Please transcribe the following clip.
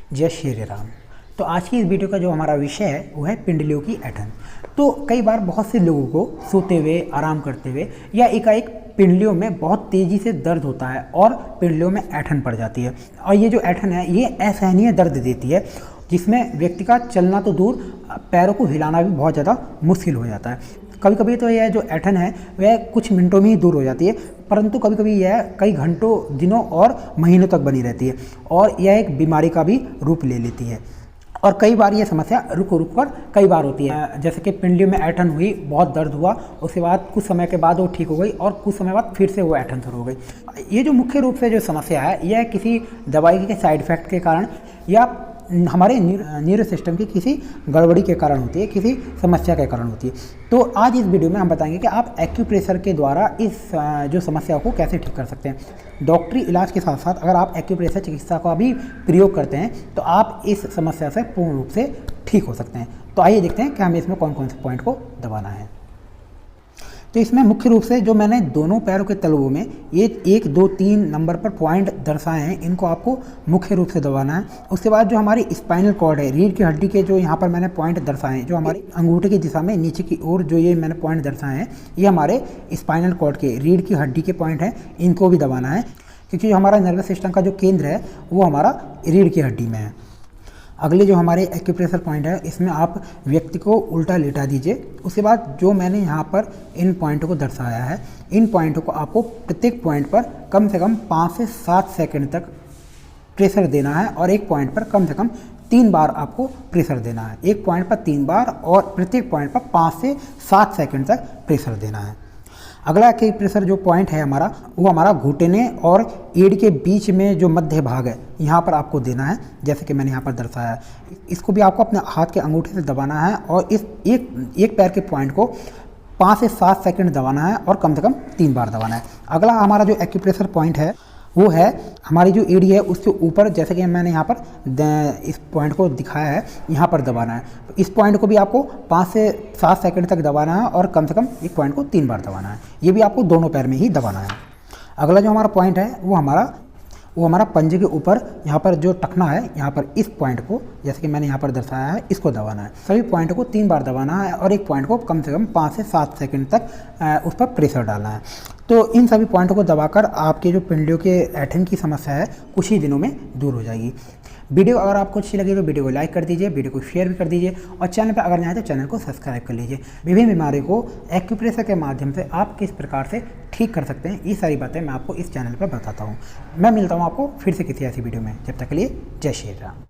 जय श्री राम। तो आज की इस वीडियो का जो हमारा विषय है वो है पिंडलियों की ऐंठन। तो कई बार बहुत से लोगों को सोते हुए, आराम करते हुए या एकाएक पिंडलियों में बहुत तेज़ी से दर्द होता है और पिंडलियों में ऐंठन पड़ जाती है। और ये जो ऐंठन है ये असहनीय दर्द देती है, जिसमें व्यक्ति का चलना तो दूर, पैरों को हिलाना भी बहुत ज़्यादा मुश्किल हो जाता है। कभी कभी तो यह जो ऐंठन है वह कुछ मिनटों में ही दूर हो जाती है, परंतु कभी कभी यह कई घंटों, दिनों और महीनों तक बनी रहती है और यह एक बीमारी का भी रूप ले लेती है। और कई बार यह समस्या रुक कर कई बार होती है, जैसे कि पिंडलियों में ऐंठन हुई, बहुत दर्द हुआ, उसके बाद कुछ समय के बाद वो ठीक हो गई और कुछ समय बाद फिर से वो ऐंठन शुरू हो गई। ये जो मुख्य रूप से जो समस्या है यह किसी दवाई के साइड इफेक्ट के कारण या हमारे न्यूरो सिस्टम की किसी गड़बड़ी के कारण होती है, किसी समस्या के कारण होती है। तो आज इस वीडियो में हम बताएंगे कि आप एक्यूप्रेशर के द्वारा इस जो समस्या को कैसे ठीक कर सकते हैं। डॉक्टरी इलाज के साथ साथ अगर आप एक्यूप्रेशर चिकित्सा का भी प्रयोग करते हैं तो आप इस समस्या से पूर्ण रूप से ठीक हो सकते हैं। तो आइए देखते हैं कि हमें इसमें कौन कौन से पॉइंट को दबाना है। तो इसमें मुख्य रूप से जो मैंने दोनों पैरों के तलवों में ये 1, 2, 3 नंबर पर पॉइंट दर्शाए हैं, इनको आपको मुख्य रूप से दबाना है। उसके बाद जो हमारी स्पाइनल कॉर्ड है, रीढ़ की हड्डी के जो यहाँ पर मैंने पॉइंट दर्शाए हैं, जो हमारी अंगूठे की दिशा में नीचे की ओर जो ये मैंने पॉइंट दर्शाए हैं, ये हमारे स्पाइनल कॉर्ड के, रीढ़ की हड्डी के पॉइंट हैं, इनको भी दबाना है, क्योंकि जो हमारा नर्वस सिस्टम का जो केंद्र है वो हमारा रीढ़ की हड्डी में है। अगले जो हमारे एक्यूप्रेशर पॉइंट है, इसमें आप व्यक्ति को उल्टा लेटा दीजिए। उसके बाद जो मैंने यहाँ पर इन पॉइंटों को दर्शाया है, इन पॉइंटों को आपको प्रत्येक पॉइंट पर कम से कम 5 से 7 सेकंड तक प्रेशर देना है और एक पॉइंट पर कम से कम 3 बार आपको प्रेशर देना है। एक पॉइंट पर 3 बार और प्रत्येक पॉइंट पर 5 से 7 सेकंड तक प्रेशर देना है। अगला एक्यूप्रेशर जो पॉइंट है हमारा, वो हमारा घुटने और रीढ़ के बीच में जो मध्य भाग है, यहाँ पर आपको देना है, जैसे कि मैंने यहाँ पर दर्शाया है। इसको भी आपको अपने हाथ के अंगूठे से दबाना है और इस एक पैर के पॉइंट को 5 से 7 सेकंड दबाना है और कम से कम 3 बार दबाना है। अगला हमारा जो एक्यूप्रेशर पॉइंट है वो है हमारी जो एड़ी है उसके ऊपर, जैसे कि मैंने यहाँ पर इस पॉइंट को दिखाया है, यहाँ पर दबाना है। तो इस पॉइंट को भी आपको 5 से 7 सेकंड तक दबाना है और कम से कम एक पॉइंट को 3 बार दबाना है। ये भी आपको दोनों पैर में ही दबाना है। अगला जो हमारा पॉइंट है वो हमारा पंजे के ऊपर, यहाँ पर जो टखना है, यहाँ पर इस पॉइंट को, जैसे कि मैंने यहाँ पर दर्शाया है, इसको दबाना है। सभी पॉइंट को 3 बार दबाना है और एक पॉइंट को कम से कम 5 से 7 सेकंड तक उस पर प्रेशर डालना है। तो इन सभी पॉइंटों को दबाकर आपके जो पिंडलियों के ऐंठन की समस्या है कुछ ही दिनों में दूर हो जाएगी। वीडियो अगर आपको अच्छी लगी तो वीडियो को लाइक कर दीजिए, वीडियो को शेयर भी कर दीजिए और चैनल पर अगर नहीं आए तो चैनल को सब्सक्राइब कर लीजिए। विभिन्न बीमारियों को एक्यूप्रेशर के माध्यम से आप किस प्रकार से ठीक कर सकते हैं, ये सारी बातें मैं आपको इस चैनल पर बताता हूँ। मैं मिलता हूँ आपको फिर से किसी ऐसी वीडियो में। जब तक के लिए जय श्री राम।